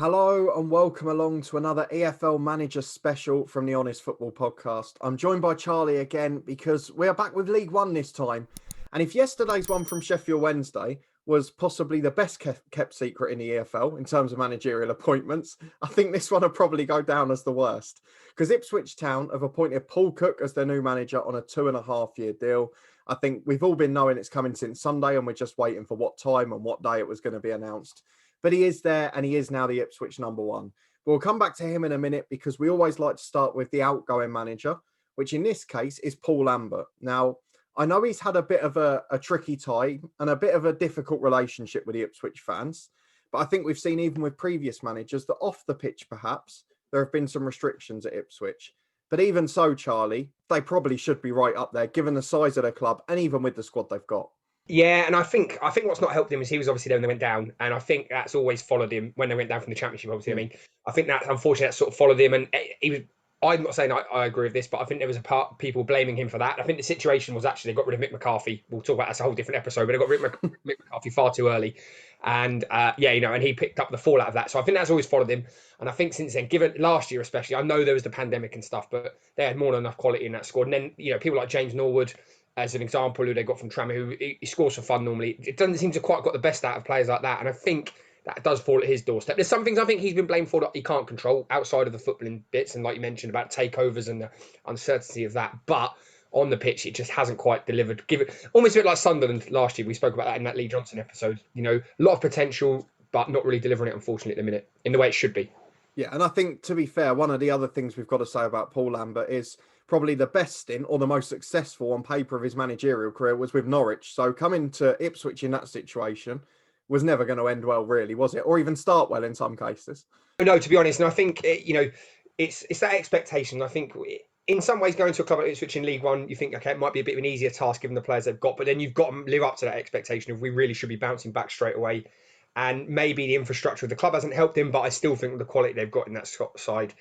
Hello and welcome along to another EFL Manager special from the Honest Football Podcast. I'm joined by Charlie again because we are back with League One this time. And if yesterday's one from Sheffield Wednesday was possibly the best kept secret in the EFL in terms of managerial appointments, I think this one will probably go down as the worst. Because Ipswich Town have appointed Paul Cook as their new manager on a 2.5-year deal. I think we've all been knowing it's coming since Sunday and we're just waiting for what time and what day it was going to be announced. But he is there and he is now the Ipswich number one. We'll come back to him in a minute because we always like to start with the outgoing manager, which in this case is Paul Lambert. Now, I know he's had a bit of a tricky tie and a bit of a difficult relationship with the Ipswich fans, but I think we've seen even with previous managers that off the pitch, perhaps, there have been some restrictions at Ipswich. But even so, Charlie, they probably should be right up there given the size of their club and even with the squad they've got. Yeah, and I think what's not helped him is he was obviously there when they went down, and I think that's always followed him when they went down from the Championship. Obviously, I mean, I think that unfortunately that sort of followed him, and he was. I'm not saying I agree with this, but I think there was a part of people blaming him for that. I think the situation was actually they got rid of Mick McCarthy. We'll talk about that's a whole different episode, but they got rid of Mick McCarthy far too early, and and he picked up the fallout of that. So I think that's always followed him, and I think since then, given last year especially, I know there was the pandemic and stuff, but they had more than enough quality in that squad. And then people like James Norwood, as an example, who they got from Tranmere, who he scores for fun normally. It doesn't seem to quite got the best out of players like that. And I think that does fall at his doorstep. There's some things I think he's been blamed for that he can't control outside of the footballing bits. And like you mentioned about takeovers and the uncertainty of that. But on the pitch, it just hasn't quite delivered. Almost a bit like Sunderland last year. We spoke about that in that Lee Johnson episode. A lot of potential, but not really delivering it, unfortunately, at the minute, in the way it should be. Yeah, and I think, to be fair, one of the other things we've got to say about Paul Lambert is probably the best stint or the most successful on paper of his managerial career was with Norwich. So coming to Ipswich in that situation was never going to end well, really, was it? Or even start well in some cases. No, to be honest, and I think, it's that expectation. I think in some ways going to a club like Ipswich in League One, you think, okay, it might be a bit of an easier task given the players they've got, but then you've got to live up to that expectation of we really should be bouncing back straight away. And maybe the infrastructure of the club hasn't helped him, but I still think the quality they've got in that side.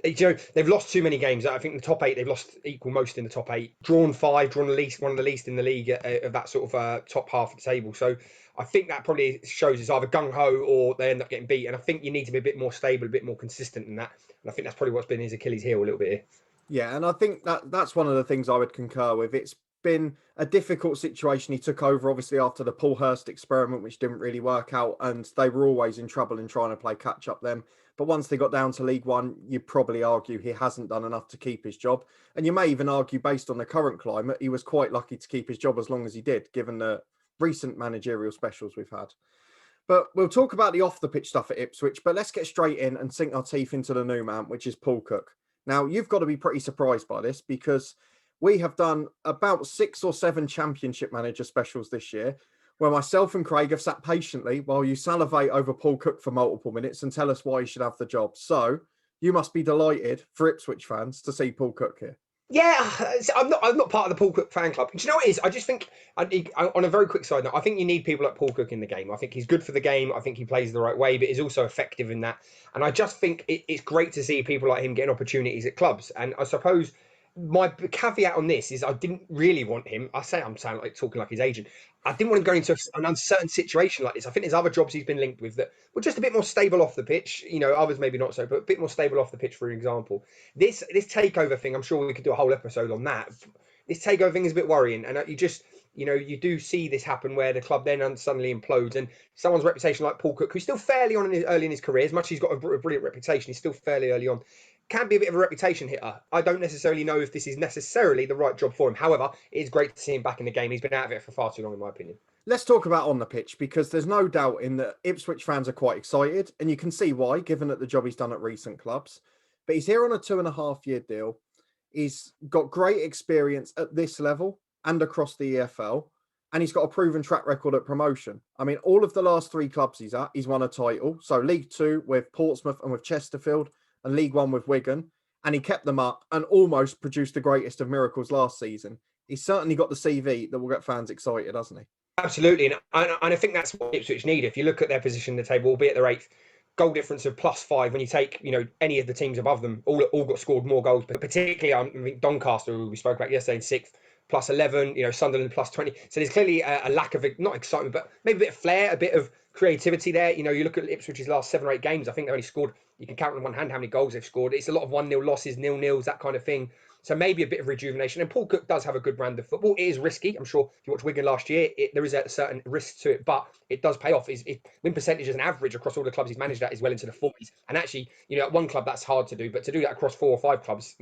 They've lost too many games. I think the top 8, they've lost equal most in the top 8. Drawn 5, drawn at least one of the least in the league of that sort of top half of the table. So I think that probably shows it's either gung-ho or they end up getting beat. And I think you need to be a bit more stable, a bit more consistent in that. And I think that's probably what's been his Achilles heel a little bit here. Yeah, and I think that's one of the things I would concur with. It's been a difficult situation. He took over obviously after the Paul Hurst experiment, which didn't really work out, and they were always in trouble in trying to play catch up then. But once they got down to League One, you'd probably argue he hasn't done enough to keep his job. And you may even argue, based on the current climate, he was quite lucky to keep his job as long as he did, given the recent managerial specials we've had. But we'll talk about the off-the-pitch stuff at Ipswich, but let's get straight in and sink our teeth into the new man, which is Paul Cook. Now, you've got to be pretty surprised by this because we have done about 6 or 7 Championship manager specials this year, where myself and Craig have sat patiently while you salivate over Paul Cook for multiple minutes and tell us why he should have the job. So you must be delighted for Ipswich fans to see Paul Cook here. Yeah, I'm not part of the Paul Cook fan club. Do you know what it is? I just think, on a very quick side note, I think you need people like Paul Cook in the game. I think he's good for the game. I think he plays the right way, but he's also effective in that. And I just think it's great to see people like him getting opportunities at clubs. And I suppose my caveat on this is I didn't really want him. I'm sounding like talking like his agent. I didn't want him going into an uncertain situation like this. I think there's other jobs he's been linked with that were just a bit more stable off the pitch. Others maybe not so, but a bit more stable off the pitch, for example. This takeover thing, I'm sure we could do a whole episode on that. This takeover thing is a bit worrying, and you do see this happen where the club then suddenly implodes, and someone's reputation like Paul Cook, who's still fairly early in his career, as much as he's got a brilliant reputation, he's still fairly early on, can be a bit of a reputation hitter. I don't necessarily know if this is necessarily the right job for him. However, it is great to see him back in the game. He's been out of it for far too long, in my opinion. Let's talk about on the pitch, because there's no doubt in that Ipswich fans are quite excited, and you can see why, given that the job he's done at recent clubs. But he's here on a 2.5-year deal. He's got great experience at this level and across the EFL, and he's got a proven track record at promotion. I mean, all of the last 3 clubs he's at, he's won a title. So League 2 with Portsmouth and with Chesterfield, and League 1 with Wigan, and he kept them up and almost produced the greatest of miracles last season. He's certainly got the CV that will get fans excited, hasn't he? Absolutely, and I think that's what Ipswich need. If you look at their position in the table, albeit they're 8th, goal difference of +5, when you take any of the teams above them, all got scored more goals, but particularly I mean, Doncaster, who we spoke about yesterday, in 6th, plus 11, Sunderland plus 20. So there's clearly a lack of, not excitement, but maybe a bit of flair, a bit of creativity there. You look at Ipswich's last 7 or 8 games, I think they only scored, you can count on one hand how many goals they've scored. It's a lot of 1-0 losses, 0-0s, that kind of thing. So maybe a bit of rejuvenation. And Paul Cook does have a good brand of football. It is risky. I'm sure if you watch Wigan last year, there is a certain risk to it, but it does pay off. His win percentage as an average across all the clubs he's managed at is well into the 40s. And actually, at one club, that's hard to do. But to do that across 4 or 5 clubs,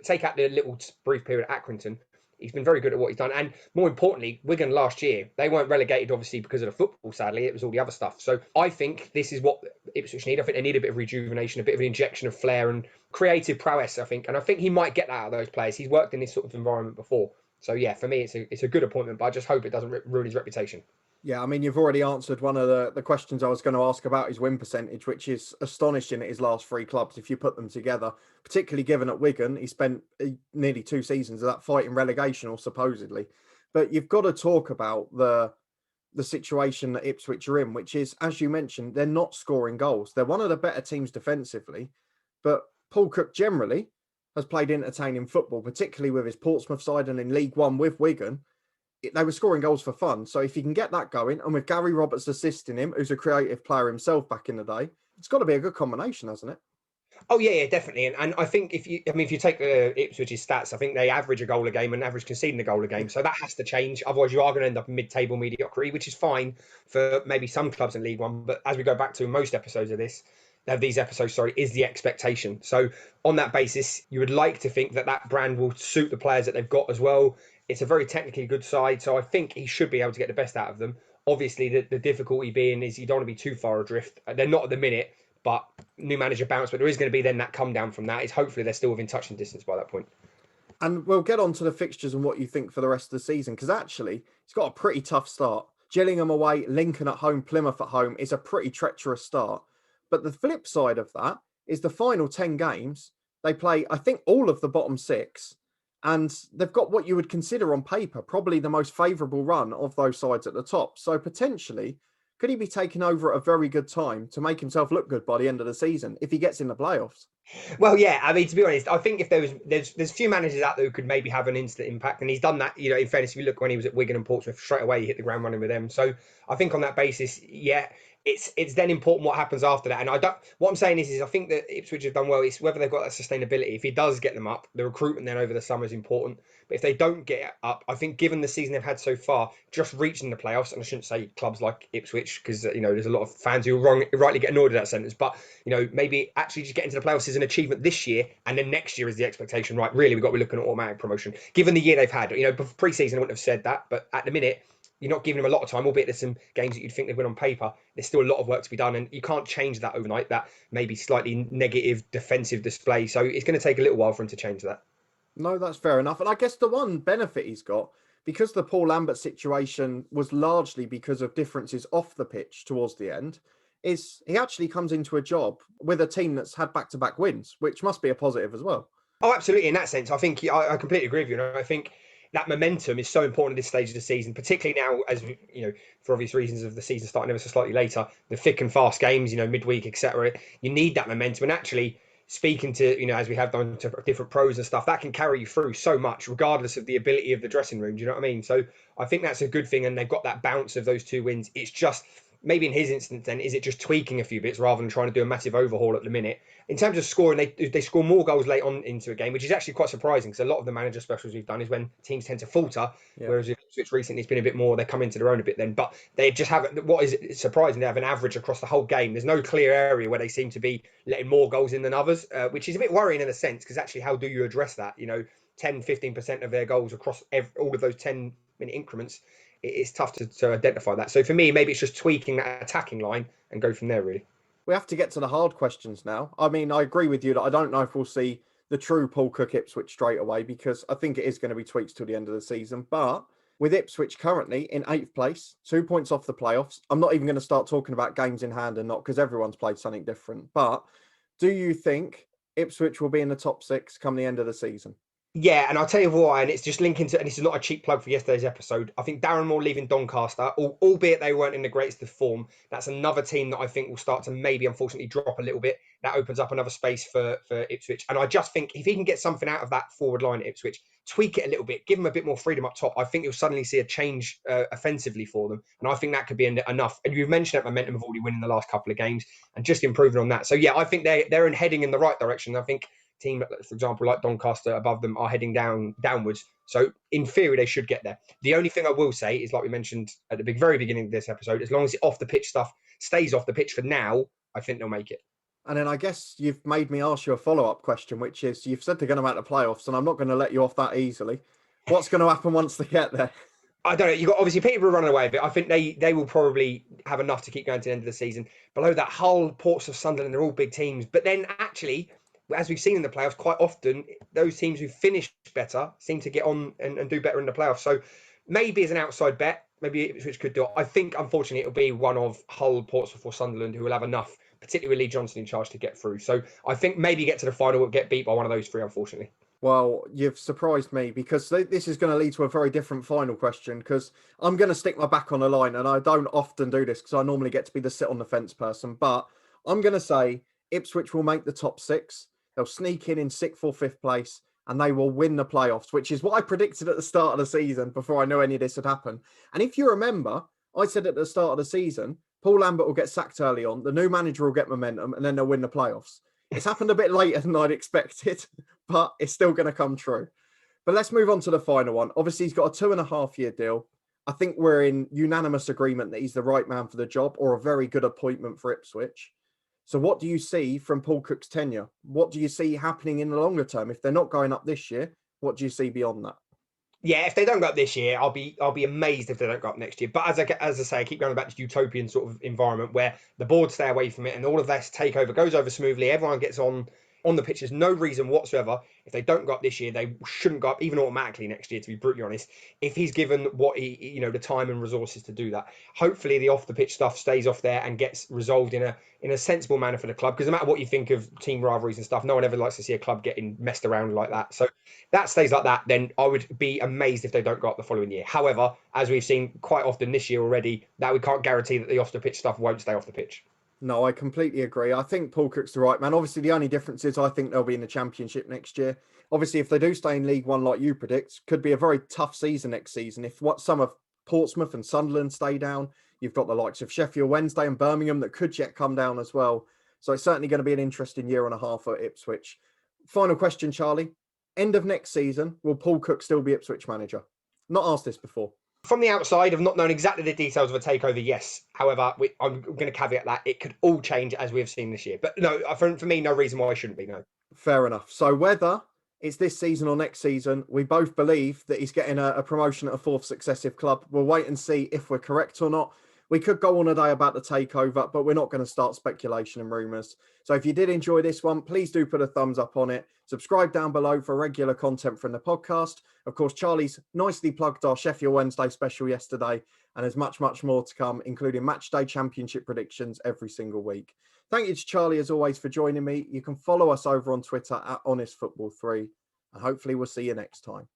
take out the little brief period at Accrington, he's been very good at what he's done. And more importantly, Wigan last year, they weren't relegated, obviously, because of the football, sadly. It was all the other stuff. So I think this is what Ipswich need. I think they need a bit of rejuvenation, a bit of an injection of flair and creative prowess, I think. And I think he might get that out of those players. He's worked in this sort of environment before. So, yeah, for me, it's a good appointment, but I just hope it doesn't ruin his reputation. Yeah, I mean, you've already answered one of the questions I was going to ask about his win percentage, which is astonishing at his last 3 clubs if you put them together, particularly given at Wigan, he spent nearly 2 seasons of that fighting relegation, or supposedly. But you've got to talk about the situation that Ipswich are in, which is, as you mentioned, they're not scoring goals. They're one of the better teams defensively, but Paul Cook generally has played entertaining football, particularly with his Portsmouth side and in League One with Wigan. They were scoring goals for fun. So if you can get that going, and with Gary Roberts assisting him, who's a creative player himself back in the day, it's got to be a good combination, hasn't it? Oh yeah, definitely. And I think if you take Ipswich's stats, I think they average a goal a game and average conceding a goal a game. So that has to change. Otherwise, you are going to end up in mid-table mediocrity, which is fine for maybe some clubs in League One. But as we go back to most episodes of these episodes, is the expectation. So on that basis, you would like to think that brand will suit the players that they've got as well. It's a very technically good side, so I think he should be able to get the best out of them. Obviously, the difficulty being is you don't want to be too far adrift. They're not at the minute, but new manager bounce. But there is going to be then that come down from that. Is hopefully they're still within touching distance by that point. And we'll get on to the fixtures and what you think for the rest of the season, because actually, it's got a pretty tough start. Gillingham away, Lincoln at home, Plymouth at home is a pretty treacherous start. But the flip side of that is the final 10 games, they play, I think, all of the bottom 6. And they've got what you would consider on paper probably the most favourable run of those sides at the top. So potentially, could he be taking over at a very good time to make himself look good by the end of the season if he gets in the playoffs? Well, yeah, I mean, to be honest, I think if there's a few managers out there who could maybe have an instant impact, and he's done that. In fairness, if you look when he was at Wigan and Portsmouth, straight away he hit the ground running with them. So I think on that basis, yeah, it's then important what happens after that. And what I'm saying is I think that Ipswich have done well. It's whether they've got that sustainability. If he does get them up, the recruitment then over the summer is important. But if they don't get up, I think given the season they've had so far, just reaching the playoffs, and I shouldn't say clubs like Ipswich because there's a lot of fans who rightly get annoyed at that sentence, but maybe actually just getting to the playoffs is an achievement this year, and then next year is the expectation. Right, really, we've got to be looking at automatic promotion. Given the year they've had, pre-season I wouldn't have said that, but at the minute, you're not giving them a lot of time, albeit there's some games that you'd think they'd win on paper. There's still a lot of work to be done, and you can't change that overnight, that maybe slightly negative defensive display. So it's going to take a little while for him to change that. No, that's fair enough. And I guess the one benefit he's got, because the Paul Lambert situation was largely because of differences off the pitch towards the end, is he actually comes into a job with a team that's had back-to-back wins, which must be a positive as well. Oh, absolutely. In that sense, I think I completely agree with you. I think that momentum is so important at this stage of the season, particularly now, as for obvious reasons of the season starting ever so slightly later, the thick and fast games, midweek, etc. You need that momentum, and actually speaking to, as we have done to different pros and stuff, that can carry you through so much, regardless of the ability of the dressing room. Do you know what I mean? So I think that's a good thing, and they've got that bounce of those 2 wins. It's just maybe in his instance, then, is it just tweaking a few bits rather than trying to do a massive overhaul at the minute? In terms of scoring, they score more goals late on into a game, which is actually quite surprising because a lot of the manager specials we've done is when teams tend to falter, whereas if Ipswich recently it's been a bit more, they come into their own a bit then. But they just haven't, what is surprising, they have an average across the whole game. There's no clear area where they seem to be letting more goals in than others, which is a bit worrying in a sense because actually how do you address that? 10-15% of their goals across all of those 10-minute increments, it's tough to identify that. So for me, maybe it's just tweaking that attacking line and go from there, really. We have to get to the hard questions now. I mean, I agree with you that I don't know if we'll see the true Paul Cook Ipswich straight away because I think it is going to be tweaks till the end of the season. But with Ipswich currently in 8th place, 2 points off the playoffs, I'm not even going to start talking about games in hand and not because everyone's played something different. But do you think Ipswich will be in the top 6 come the end of the season? Yeah, and I'll tell you why, and it's just linking to, and this is not a cheap plug for yesterday's episode. I think Darren Moore leaving Doncaster, albeit they weren't in the greatest of form, that's another team that I think will start to maybe, unfortunately, drop a little bit. That opens up another space for Ipswich. And I just think if he can get something out of that forward line at Ipswich, tweak it a little bit, give them a bit more freedom up top, I think you'll suddenly see a change offensively for them. And I think that could be enough. And you've mentioned that momentum of already winning the last couple of games and just improving on that. So, yeah, I think they're heading in the right direction. I think team, for example, like Doncaster above them are heading downwards. So in theory, they should get there. The only thing I will say is, like we mentioned at the very beginning of this episode, as long as the off the pitch stuff stays off the pitch for now, I think they'll make it. And then I guess you've made me ask you a follow-up question, which is you've said they're going to make the playoffs, and I'm not going to let you off that easily. What's going to happen once they get there? I don't know. You got obviously Peterborough running away with it. I think they will probably have enough to keep going to the end of the season. Below that, Hull, Portsmouth, Sunderland, they're all big teams. But then actually, as we've seen in the playoffs, quite often those teams who finish better seem to get on and do better in the playoffs. So maybe as an outside bet, maybe Ipswich could do it. I think unfortunately it'll be one of Hull, Portsmouth, or Sunderland who will have enough, particularly with Lee Johnson in charge, to get through. So I think maybe get to the final, get beat by one of those three, unfortunately. Well, you've surprised me because this is going to lead to a very different final question because I'm going to stick my back on the line, and I don't often do this because I normally get to be the sit on the fence person, but I'm going to say Ipswich will make the top six. They'll sneak in sixth or fifth place and they will win the playoffs, which is what I predicted at the start of the season before I knew any of this had happened. And if you remember, I said at the start of the season, Paul Lambert will get sacked early on, the new manager will get momentum, and then they'll win the playoffs. It's happened a bit later than I'd expected, but it's still going to come true. But let's move on to the final one. Obviously, he's got a 2.5-year deal. I think we're in unanimous agreement that he's the right man for the job or a very good appointment for Ipswich. So what do you see from Paul Cook's tenure? What do you see happening in the longer term? If they're not going up this year, what do you see beyond that? Yeah, if they don't go up this year, I'll be amazed if they don't go up next year. But as I say, I keep going back to utopian sort of environment where the board stay away from it and all of this takeover goes over smoothly. Everyone gets on the pitch. There's no reason whatsoever. If they don't go up this year, they shouldn't go up even automatically next year, to be brutally honest, if he's given what the time and resources to do that. Hopefully the off the pitch stuff stays off there and gets resolved in a sensible manner for the club, because no matter what you think of team rivalries and stuff, no one ever likes to see a club getting messed around like that. So that stays like that, then I would be amazed if they don't go up the following year. However, as we've seen quite often this year already, that we can't guarantee that the off the pitch stuff won't stay off the pitch. No, I completely agree. I think Paul Cook's the right man. Obviously, the only difference is I think they'll be in the Championship next year. Obviously, if they do stay in League One like you predict, could be a very tough season next season. If some of Portsmouth and Sunderland stay down, you've got the likes of Sheffield Wednesday and Birmingham that could yet come down as well. So it's certainly going to be an interesting year and a half at Ipswich. Final question, Charlie. End of next season, will Paul Cook still be Ipswich manager? Not asked this before. From the outside of not knowing exactly the details of a takeover, yes. However, I'm going to caveat that it could all change as we've seen this year. But no, for me, no reason why I shouldn't be, no. Fair enough. So whether it's this season or next season, we both believe that he's getting a promotion at a fourth successive club. We'll wait and see if we're correct or not. We could go on a day about the takeover, but we're not going to start speculation and rumours. So if you did enjoy this one, please do put a thumbs up on it. Subscribe down below for regular content from the podcast. Of course, Charlie's nicely plugged our Sheffield Wednesday special yesterday, and there's much, much more to come, including match day championship predictions every single week. Thank you to Charlie, as always, for joining me. You can follow us over on Twitter at HonestFootball3, and hopefully we'll see you next time.